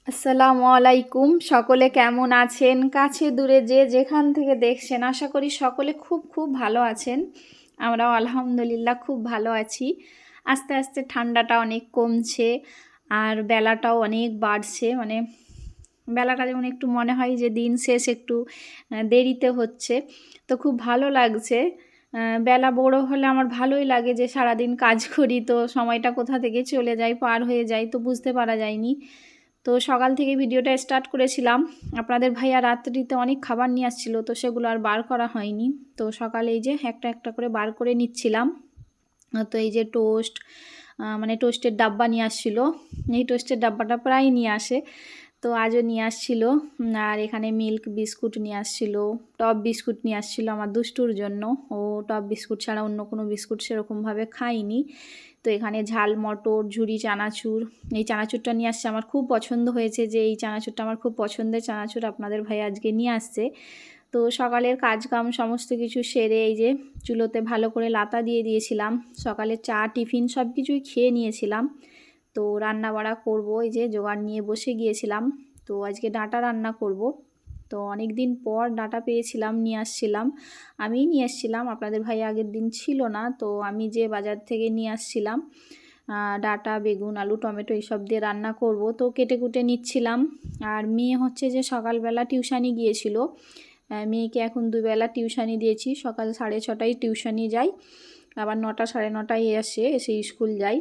আসসালামু আলাইকুম। সকলে কেমন আছেন? কাছে দূরে যে যেখান থেকে দেখছেন, আশা করি সকলে খুব খুব ভালো আছেন। আমরাও আলহামদুলিল্লাহ খুব ভালো আছি। আস্তে আস্তে ঠান্ডাটা অনেক কমছে আর বেলাটাও অনেক বাড়ছে। মানে বেলাটা যেমন একটু মনে হয় যে দিন শেষ একটু দেরিতে হচ্ছে। তো খুব ভালো লাগছে। বেলা বড় হলে আমার ভালোই লাগে যে সারাদিন কাজ করি, তো সময়টা কোথা থেকে চলে যায়, পার হয়ে যায়, তো বুঝতে পারা যায়নি। তো সকাল থেকে ভিডিওটা স্টার্ট করেছিলাম। আপনাদের ভাইয়া রাত্রিতে অনেক খাবার নিয়ে আসছিল, তো সেগুলো আর বার করা হয়নি। তো সকালে এই যে একটা একটা করে বার করে নিচ্ছিলাম। তো এই যে টোস্ট, মানে টোস্টের ডাব্বা নিয়ে আসছিল। এই টোস্টের ডাব্বাটা প্রায় নিয়ে আসে, তো আজও নিয়ে আসছিল। আর এখানে মিল্ক বিস্কুট নিয়ে আসছিল, টপ বিস্কুট নিয়ে আসছিল আমার দুষ্টুর জন্য। ও টপ বিস্কুট ছাড়া অন্য কোনো বিস্কুট সেরকমভাবে খায়নি। তো এখানে ঝাল মটর, ঝুরি চানাচুর, এই চানাচুরটা নিয়ে আসছে। আমার খুব পছন্দ হয়েছে যে এই চানাচুরটা আমার খুব পছন্দের চানাচুর আপনাদের ভাই আজকে নিয়ে আসছে। তো সকালের কাজকাম সমস্ত কিছু সেরে এই যে চুলোতে ভালো করে লাতা দিয়ে দিয়েছিলাম। সকালে চা টিফিন সব কিছুই খেয়ে নিয়েছিলাম। তো রান্না বাড়া করবো, এই যে জোগাড় নিয়ে বসে গিয়েছিলাম। তো আজকে ডাঁটা রান্না করব। তো অনেক দিন পর ডাঁটা পেয়েছিলাম, নিয়ে আসছিলাম। আমিই নিয়ে আসছিলাম, আপনাদের ভাই আগের দিন ছিল না। তো আমি যে বাজার থেকে নিয়ে আসছিলাম ডাঁটা, বেগুন, আলু, টমেটো এইসব দিয়ে রান্না করব। তো কেটে কুটে নিচ্ছিলাম। আর মেয়ে হচ্ছে যে সকালবেলা টিউশানি গিয়েছিল। মেয়েকে এখন দুবেলা টিউশানি দিয়েছি। সকাল 6:30টায় টিউশানি যাই, আবার 9টা 9:30টায় এসে স্কুল যাই।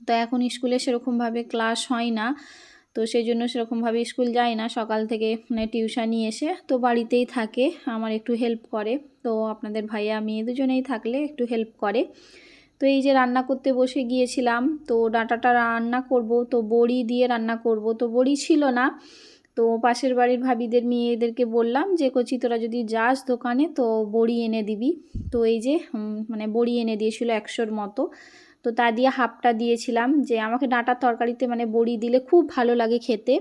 তো এখন স্কুলে সেরকমভাবে ক্লাস হয় না, তো সেই জন্য সেরকমভাবে স্কুল যায় না। সকাল থেকে মানে টিউশানি এসে তো বাড়িতেই থাকে, আমার একটু হেল্প করে। তো আপনাদের ভাইয়া মেয়ে দুজনেই থাকলে একটু হেল্প করে। তো এই যে রান্না করতে বসে গিয়েছিলাম। তো ডাঁটাটা রান্না করব, তো বড়ি দিয়ে রান্না করব। তো বড়ি ছিল না, তো পাশের বাড়ির ভাবিদের মেয়েদেরকে বললাম যে কচি তোরা যদি যাস দোকানে তো বড়ি এনে দিবি। তো এই যে মানে বড়ি এনে দিয়েছিল 100-র মতো। তো তা দিয়ে হাফটা দিয়েছিলাম, যে আমাকে ডাঁটার তরকারিতে মানে বড়ি দিলে খুব ভালো লাগে খেতে।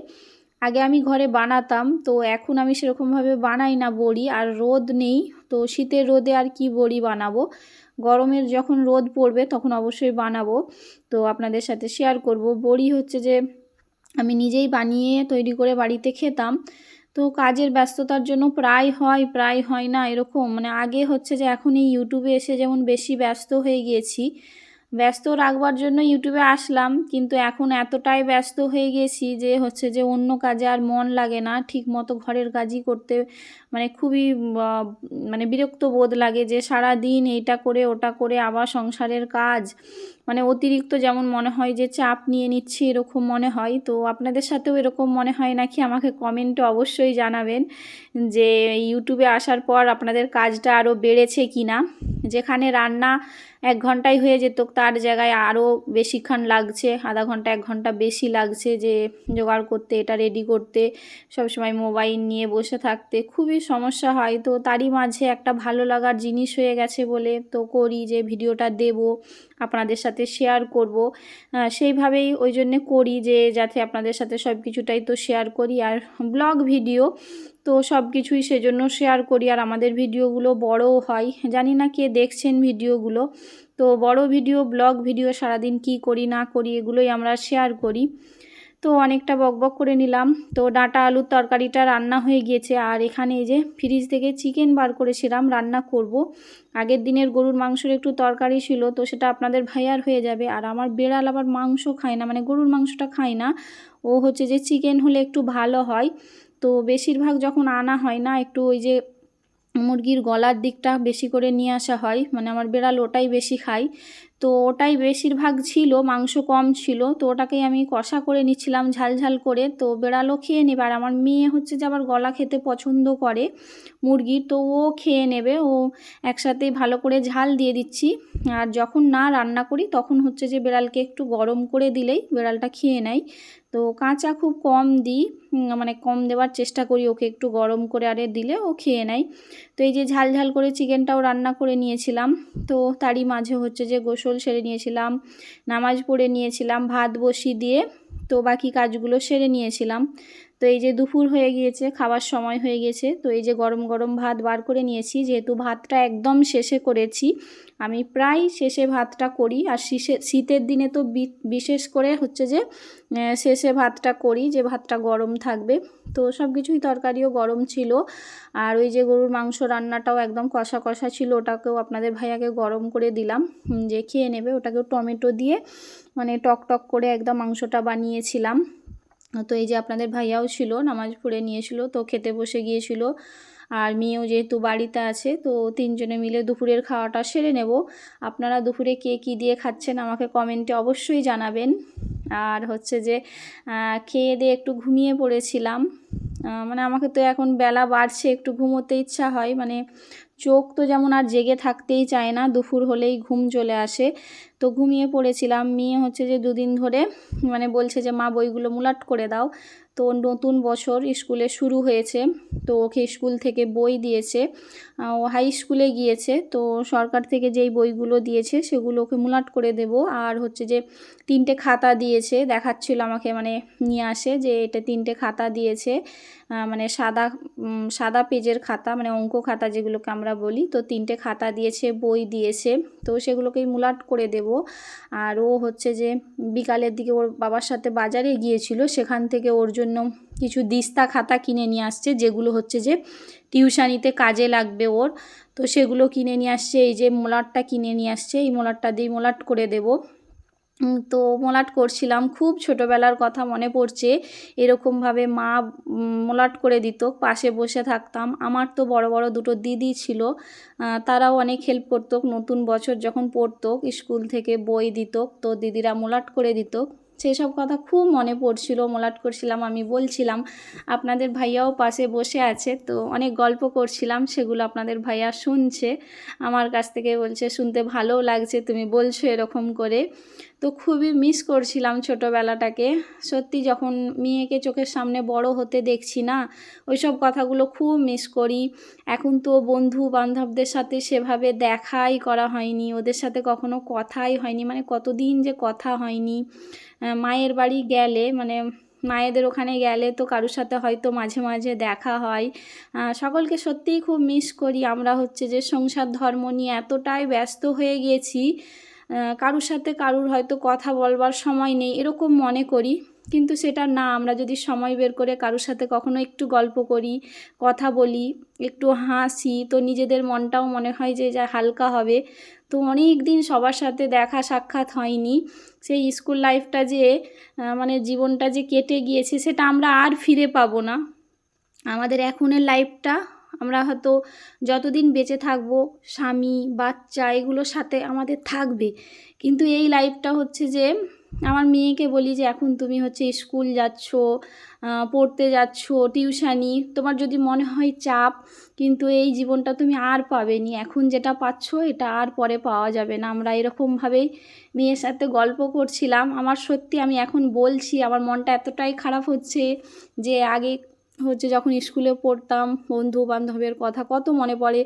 আগে আমি ঘরে বানাতাম, তো এখন আমি সেরকমভাবে বানাই না বড়ি, আর রোদ নেই। তো শীতের রোদে আর কি বড়ি বানাবো, গরমের যখন রোদ পড়বে তখন অবশ্যই বানাবো। তো আপনাদের সাথে শেয়ার করব। বড়ি হচ্ছে যে আমি নিজেই বানিয়ে তৈরি করে বাড়িতে খেতাম। তো কাজের ব্যস্ততার জন্য প্রায় হয় প্রায় হয় না এরকম। মানে আগে হচ্ছে যে এখন এই ইউটিউবে এসে যেমন বেশি ব্যস্ত হয়ে গিয়েছি, ব্যস্ত রাখবার জন্য ইউটিউবে আসলাম, কিন্তু এখন এতটাই ব্যস্ত হয়ে গেছি যে হচ্ছে যে অন্য কাজে আর মন লাগে না। ঠিক মতো ঘরের কাজই করতে মানে খুবই মানে বিরক্ত বোধ লাগে যে সারা দিন এইটা করে ওটা করে আবার সংসারের কাজ, মানে অতিরিক্ত যেমন মনে হয় যে চাপ নিয়ে নিচ্ছি এরকম মনে হয়। তো আপনাদের সাথেও এরকম মনে হয় নাকি আমাকে কমেন্টে অবশ্যই জানাবেন যে ইউটিউবে আসার পর আপনাদের কাজটা আরও বেড়েছে কি না। যেখানে রান্না 1 ঘন্টায় হয়ে যেত, তার জায়গায় আরও বেশিক্ষণ লাগছে, আধা ঘন্টা 1 ঘন্টা বেশি লাগছে যে জোগাড় করতে, এটা রেডি করতে, সবসময় মোবাইল নিয়ে বসে থাকতে খুবই সমস্যা হয়। তো তারই মাঝে একটা ভালো লাগার জিনিস হয়ে গেছে বলে তো করি যে ভিডিওটা দেব, আপনাদের সাথে শেয়ার করব। সেইভাবেই ওই জন্যে করি যে যাতে আপনাদের সাথে সব কিছুটাই তো শেয়ার করি। আর ব্লগ ভিডিও তো সব কিছুই সেজন্য শেয়ার করি, আর আমাদের ভিডিওগুলো বড়ও হয়। জানি না কে দেখছেন ভিডিওগুলো। তো বড় ভিডিও, ব্লগ ভিডিও সারাদিন কি করি না করি এগুলোই আমরা শেয়ার করি। তো অনেকটা বকবক করে নিলাম। তো ডাঁটা আলুর তরকারিটা রান্না হয়ে গিয়েছে। আর এখানে এই যে ফ্রিজ থেকে চিকেন বার করেছিলাম, রান্না করব। আগের দিনের গরুর মাংসের একটু তরকারি ছিল, তো সেটা আপনাদের ভাইয়ার হয়ে যাবে। আর আমার বেড়াল আবার মাংস খায় না, মানে গরুর মাংসটা খায় না। ও হচ্ছে যে চিকেন হলে একটু ভালো হয়। তো বেশিরভাগ যখন আনা হয় না, একটু ওই যে মুরগির গলার দিকটা বেশি করে নিয়ে আসা হয়, মানে আমার বেড়াল ওটাই বেশি খায়। তো ওটাই বেশিরভাগ ছিল, মাংস কম ছিল। তো ওটাকেই আমি কষা করে নিচ্ছিলাম ঝাল ঝাল করে, তো বেড়ালও খেয়ে নেবে। আর আমার মেয়ে হচ্ছে যে আবার গলা খেতে পছন্দ করে মুরগির, তো ও খেয়ে নেবে। ও একসাথেই ভালো করে ঝাল দিয়ে দিচ্ছি। আর যখন না রান্না করি তখন হচ্ছে যে বেড়ালকে একটু গরম করে দিলেই বেড়ালটা খেয়ে নেয়। তো কাঁচা খুব কম দিই, মানে কম দেওয়ার চেষ্টা করি ওকে, একটু গরম করে আরে দিলে ও খেয়ে নেয়। তো এই যে ঝাল ঝাল করে চিকেনটাও রান্না করে নিয়েছিলাম। তো তারই মাঝে হচ্ছে যে গোসল সেরে নিয়েছিলাম, নামাজ পড়ে নিয়েছিলাম, ভাত বসিয়ে দিয়ে তো বাকি কাজগুলো সেরে নিয়েছিলাম। তো এই যে দুপুর হয়ে গিয়েছে, খাবার সময় হয়ে গেছে। তো এই যে গরম গরম ভাত বার করে নিয়েছি, যেহেতু ভাতটা একদম শেষে করেছি। আমি প্রায় শেষে ভাতটা করি, আর শীতের দিনে তো বিশেষ করে হচ্ছে যে শেষে ভাতটা করি, যে ভাতটা গরম থাকবে। তো সব কিছুই তরকারিও গরম ছিল, আর ওই যে গরুর মাংস রান্নাটাও একদম কষা কষা ছিল, ওটাকেও আপনাদের ভাইয়াকে গরম করে দিলাম, যে খেয়ে নেবে। ওটাকেও টমেটো দিয়ে মানে টক টক করে একদম মাংসটা বানিয়েছিলাম। তো এই যে আপনাদের ভাইয়াও ছিল, নামাজ পড়ে নিয়েছিল, তো খেতে বসে গিয়েছিল। আর মেয়েও যেহেতু বাড়িতে আছে, তো তিনজনে মিলে দুপুরের খাওয়াটা সেরে নেব। আপনারা দুপুরে কে কী দিয়ে খাচ্ছেন আমাকে কমেন্টে অবশ্যই জানাবেন। আর হচ্ছে যে খেয়ে দিয়ে একটু ঘুমিয়ে পড়েছিলাম। মানে আমাকে তো এখন বেলা বাড়ছে, একটু ঘুমোতে ইচ্ছা হয়, মানে চোখ তো যেমন আর জেগে থাকতেই চায় না, দুপুর হলেই ঘুম চলে আসে। তো ঘুমিয়ে পড়েছিলাম। মেয়ে হচ্ছে যে দুদিন ধরে মানে বলছে যে মা বইগুলো মুলাট করে দাও। তো নতুন বছর স্কুলে শুরু হয়েছে, তো ওকে স্কুল থেকে বই দিয়েছে। ও হাই স্কুলে গিয়েছে, তো সরকার থেকে যেই বইগুলো দিয়েছে সেগুলো ওকে মুলাট করে দেব। আর হচ্ছে যে 3টে খাতা দিয়েছে, দেখাচ্ছিল আমাকে, মানে নিয়ে আসে যে এটা 3টে খাতা দিয়েছে, মানে সাদা পেজের খাতা, মানে অঙ্ক খাতা যেগুলোকে আমরা বলি। তো 3টে খাতা দিয়েছে, বই দিয়েছে, তো সেগুলোকেই মুলাট করে দেব। আর ও হচ্ছে যে বিকালের দিকে ওর বাবার সাথে বাজারে গিয়েছিল, সেখান থেকে ওর জন্য কিছু দিস্তা খাতা কিনে নিয়ে আসছে, যেগুলো হচ্ছে যে টিউশানিতে কাজে লাগবে ওর। তো সেগুলো কিনে নিয়ে আসছে, এই যে মোলাটটা কিনে নিয়ে আসছে, এই মোলাটটা দিয়ে মোলাট করে দেব। তো মলাট করছিলাম, খুব ছোটোবেলার কথা মনে পড়ছে। এরকমভাবে মা মলাট করে দিত, পাশে বসে থাকতাম। আমার তো বড় বড় দুটো দিদি ছিল, তারাও অনেক হেল্প করতো। নতুন বছর যখন পড়তো স্কুল থেকে বই দিত, তো দিদিরা মলাট করে দিত। সেসব কথা খুব মনে পড়ছিল, মলাট করছিলাম, আমি বলছিলাম। আপনাদের ভাইয়াও পাশে বসে আছে, তো অনেক গল্প করছিলাম, সেগুলো আপনাদের ভাইয়া শুনছে। আমার কাছ থেকে বলছে শুনতে ভালোও লাগছে, তুমি বলছো এরকম করে। তো খুবই মিস করছিলাম ছোটোবেলাটাকে। সত্যি যখন মেয়েকে চোখের সামনে বড় হতে দেখছি না, ওইসব কথাগুলো খুব মিস করি। এখন তো বন্ধু বান্ধবদের সাথে সেভাবে দেখাই করা হয়নি, ওদের সাথে কখনো কথাই হয়নি, মানে কতদিন যে কথা হয়নি। মায়ের বাড়ি গেলে, মানে মায়েদের ওখানে গেলে তো কারোর সাথে হয়তো মাঝে মাঝে দেখা হয়। সকলকে সত্যিই খুব মিস করি। আমরা হচ্ছে যে সংসার ধর্ম নিয়ে এতটাই ব্যস্ত হয়ে গিয়েছি, কারোর সাথে কারোর হয়তো কথা বলবার সময় নেই এরকম মনে করি, কিন্তু সেটা না। আমরা যদি সময় বের করে কারোর সাথে কখনো একটু গল্প করি, কথা বলি, একটু হাসি, তো নিজেদের মনটাও মনে হয় যে যা হালকা হবে। তো অনেক দিন সবার সাথে দেখা সাক্ষাৎ হয়নি। সেই স্কুল লাইফটা যে মানে জীবনটা যে কেটে গিয়েছে, সেটা আমরা আর ফিরে পাবো না। আমাদের এখনের লাইফটা আমরা হয়তো যতদিন বেঁচে থাকবো, স্বামী বাচ্চা এগুলোর সাথে আমাদের থাকবে, কিন্তু এই লাইফটা হচ্ছে যে আমার মেয়েকে বলি যে এখন তুমি হচ্ছে স্কুল যাচ্ছ, পড়তে যাচ্ছ, টিউশানি, তোমার যদি মনে হয় চাপ, কিন্তু এই জীবনটা তুমি আর পাবে নি। এখন যেটা পাচ্ছ এটা আর পরে পাওয়া যাবে না। আমরা এরকমভাবেই মেয়ের সাথে গল্প করছিলাম। আমার সত্যি আমি এখন বলছি আমার মনটা এতটাই খারাপ হচ্ছে, যে আগে হচ্ছে যখন স্কুলে পড়তাম বন্ধু বান্ধবের কথা কত মনে পড়ে,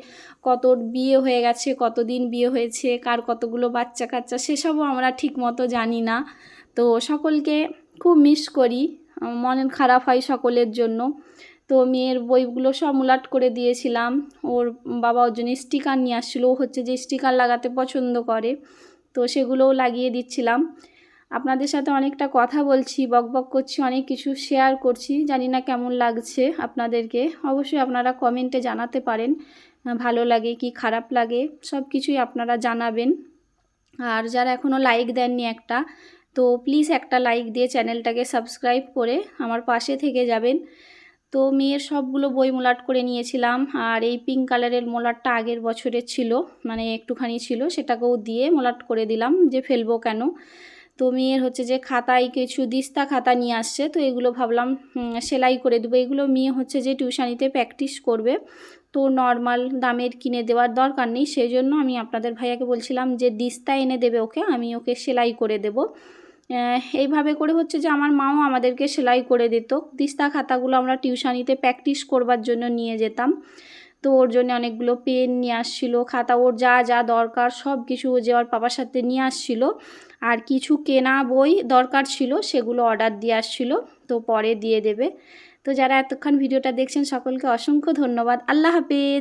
কত বিয়ে হয়ে গেছে, কতদিন বিয়ে হয়েছে, কার কতগুলো বাচ্চা কাচ্চা, সেসবও আমরা ঠিক মতো জানি না। তো সকলকে খুব মিস করি, মন খারাপ হয় সকলের জন্য। তো মেয়ের বইগুলো সব মুলাট করে দিয়েছিলাম। ওর বাবা ওর জন্য স্টিকার নিয়ে আসছিলো, ও হচ্ছে যে স্টিকার লাগাতে পছন্দ করে, তো সেগুলোও লাগিয়ে দিচ্ছিলাম। আপনাদের সাথে অনেকটা কথা বলছি, বকবক করছি, অনেক কিছু শেয়ার করছি, জানি না কেমন লাগছে আপনাদেরকে। অবশ্যই আপনারা কমেন্টে জানাতে পারেন ভালো লাগে কি খারাপ লাগে, সব কিছুই আপনারা জানাবেন। আর যারা এখনও লাইক দেননি একটা, তো প্লিজ একটা লাইক দিয়ে চ্যানেলটাকে সাবস্ক্রাইব করে আমার পাশে থেকে যাবেন। তো মেয়ের সবগুলো বই মোলাট করে নিয়েছিলাম, আর এই পিঙ্ক কালারের মোলাটটা আগের বছরের ছিল, মানে একটুখানি ছিল, সেটাকেও দিয়ে মোলাট করে দিলাম, যে ফেলবো কেন। তো মেয়ের হচ্ছে যে খাতায় কিছু দিস্তা খাতা নিয়ে আসছে, তো এগুলো ভাবলাম সেলাই করে দেবো। এগুলো মেয়ে হচ্ছে যে টিউশানিতে প্র্যাকটিস করবে, তো নর্মাল দামের কিনে দেওয়ার দরকার নেই, সেই জন্য আমি আপনাদের ভাইয়াকে বলছিলাম যে দিস্তা এনে দেবে ওকে, আমি ওকে সেলাই করে দেব। এইভাবে করে হচ্ছে যে আমার মাও আমাদেরকে সেলাই করে দিত। দিস্তা খাতাগুলো আমরা টিউশানিতে প্র্যাকটিস করবার জন্য নিয়ে যেতাম। তো ওর জন্য অনেকগুলো পেন নিয়ে আসছিলো, খাতা, ওর যা যা দরকার সব কিছু যে ওর বাবার সাথে নিয়ে আসছিলো। আর কিছু কেনা বই দরকার ছিল, সেগুলো অর্ডার দিয়ে আসছিলো, তো পরে দিয়ে দেবে। তো যারা এতক্ষণ ভিডিওটা দেখছেন সকলকে অসংখ্য ধন্যবাদ। আল্লাহ হাফেজ।